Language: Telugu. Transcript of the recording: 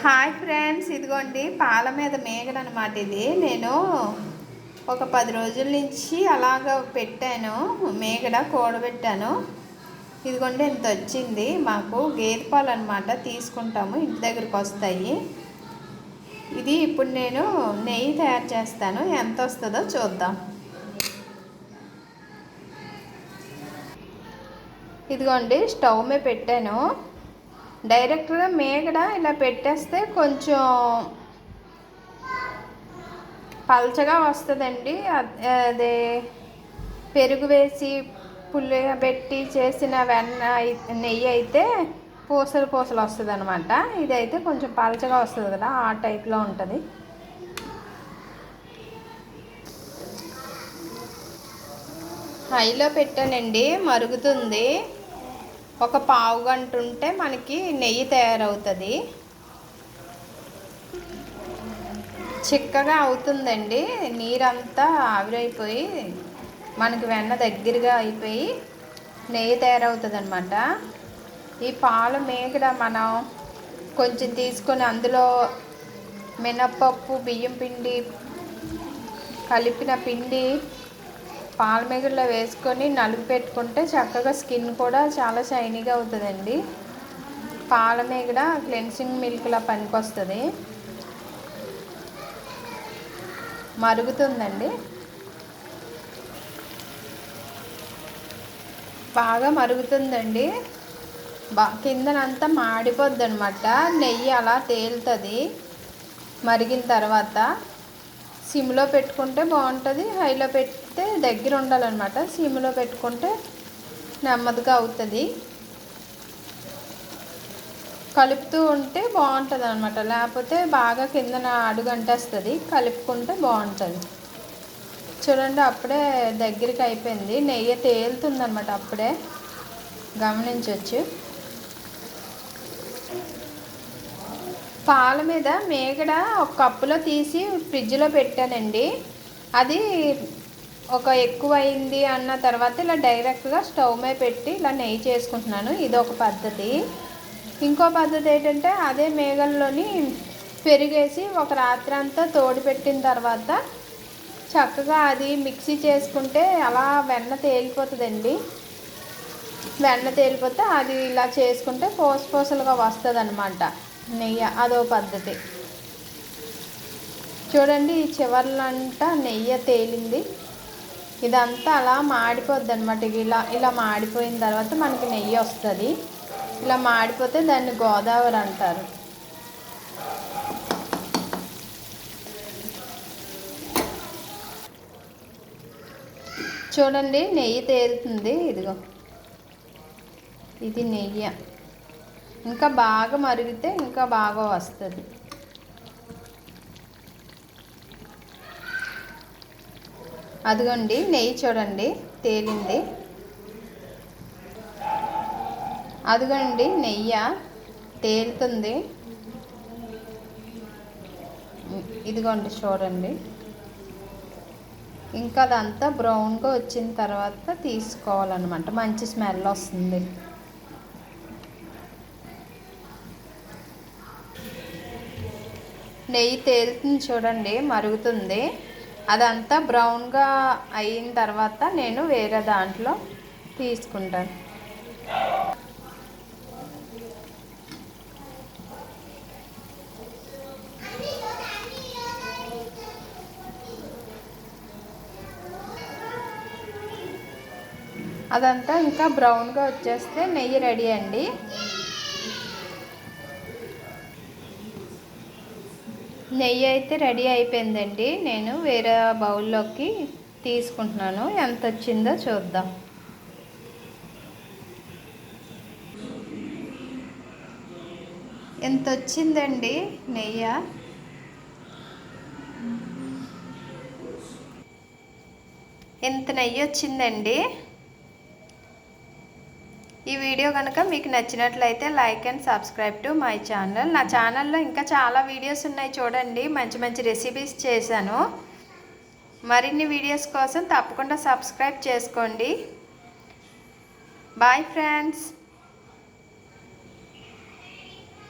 హాయ్ ఫ్రెండ్స్, ఇదిగోండి పాల మీద మేగడ అనమాట. ఇది నేను ఒక 10 రోజుల నుంచి అలాగ పెట్టాను, మేగడ కూడబెట్టాను. ఇదిగోండి ఇంత వచ్చింది. మాకు గేదె పాలు అనమాట, తీసుకుంటాము, ఇంటి దగ్గరికి వస్తాయి. ఇది ఇప్పుడు నేను నెయ్యి తయారు చేస్తాను, ఎంత వస్తుందో చూద్దాం. ఇదిగోండి స్టవ్ మీద పెట్టాను. డైరెక్ట్గా మేగడ ఇలా పెట్టేస్తే కొంచెం పల్చగా వస్తుందండి. అదే పెరుగు వేసి పుల్లబెట్టి చేసిన నెయ్యి అయితే పూసలు పూసలు వస్తుంది అనమాట. ఇదైతే కొంచెం పల్చగా వస్తుంది కదా, ఆ టైప్లో ఉంటుంది. హైలో పెట్టానండి, మరుగుతుంది. ఒక పావు గంట ఉంటే మనకి నెయ్యి తయారవుతుంది. చిక్కగా అవుతుందండి, నీరంతా ఆవిరైపోయి మనకి వెన్న దగ్గరగా అయిపోయి నెయ్యి తయారవుతుంది అనమాట. ఈ పాల మేగడ మనం కొంచెం తీసుకొని అందులో మినప్పప్పు, బియ్యం పిండి కలిపిన పిండి పాల మేగడలో వేసుకొని నలుగు పెట్టుకుంటే చక్కగా స్కిన్ కూడా చాలా షైనీగా అవుతుందండి. పాల మేగడ క్లెన్సింగ్ మిల్క్లా పనికొస్తుంది. మరుగుతుందండి, బాగా మరుగుతుందండి. కిందనంతా మాడిపోద్ది అనమాట. నెయ్యి అలా తేలుతుంది మరిగిన తర్వాత. సిమ్లో పెట్టుకుంటే బాగుంటుంది, హైలో పెడితే దగ్గర ఉండాలన్నమాట. సిమ్లో పెట్టుకుంటే నెమ్మదిగా అవుతుంది. కలుపుతూ ఉంటే బాగుంటుంది అనమాట, లేకపోతే బాగా కిందన అడుగు అంటేస్తుంది. కలుపుకుంటే బాగుంటుంది. చూడండి, అప్పుడే దగ్గరికి అయిపోయింది. నెయ్యి తేలుతుంది అనమాట, అప్పుడే గమనించవచ్చు. పాల మీద మేగడ ఒక కప్పులో తీసి ఫ్రిడ్జ్లో పెట్టానండి. అది ఒక ఎక్కువ అయింది అన్న తర్వాత ఇలా డైరెక్ట్గా స్టవ్ మీద పెట్టి ఇలా నెయ్యి చేసుకుంటున్నాను. ఇది ఒక పద్ధతి. ఇంకో పద్ధతి ఏంటంటే, అదే మేగల్లోని పెరిగేసి ఒక రాత్రి అంతా తోడు పెట్టిన తర్వాత చక్కగా అది మిక్సీ చేసుకుంటే అలా వెన్న తేలిపోతుందండి. వెన్న తేలిపోతే అది ఇలా చేసుకుంటే పూసలుగా వస్తుంది అనమాట నెయ్యి. అదో పద్ధతి. చూడండి, ఈ చివర్లంతా నెయ్యి తేలింది. ఇదంతా అలా మాడిపోద్ది అనమాట. ఇలా మాడిపోయిన తర్వాత మనకి నెయ్యి వస్తుంది. ఇలా మాడిపోతే దాన్ని గోదావరి అంటారు. చూడండి, నెయ్యి తేలుతుంది. ఇదిగో ఇది నెయ్యి. ఇంకా బాగా మరిగితే ఇంకా బాగా వస్తుంది. అదిగోండి నెయ్యి చూడండి తేలింది. అదిగోండి నెయ్యి తేలుతుంది. ఇదిగోండి చూడండి. ఇంకా అదంతా బ్రౌన్గా వచ్చిన తర్వాత తీసుకోవాలన్నమాట. మంచి స్మెల్ వస్తుంది. నెయ్యి తేలుతుంది చూడండి, మరుగుతుంది. అదంతా బ్రౌన్గా అయిన తర్వాత నేను వేరే దాంట్లో తీసుకుంటాను. అదంతా ఇంకా బ్రౌన్గా వచ్చేస్తే నెయ్యి రెడీ అండి. నెయ్యి అయితే రెడీ అయిపోయిందండి. నేను వేరే బౌల్లోకి తీసుకుంటున్నాను. ఎంత వచ్చిందో చూద్దాం. ఎంత వచ్చిందండి నెయ్యి. ఎంత నెయ్యి వచ్చిందండి. ఈ వీడియో కనుక మీకు నచ్చినట్లయితే like and subscribe to my channel. నా ఛానల్లో ఇంకా చాలా వీడియోస్ ఉన్నాయి చూడండి. మంచి మంచి రెసిపీస్ చేశాను. మరిన్ని వీడియోస్ కోసం తప్పకుండా సబ్స్క్రైబ్ చేసుకోండి. Bye friends.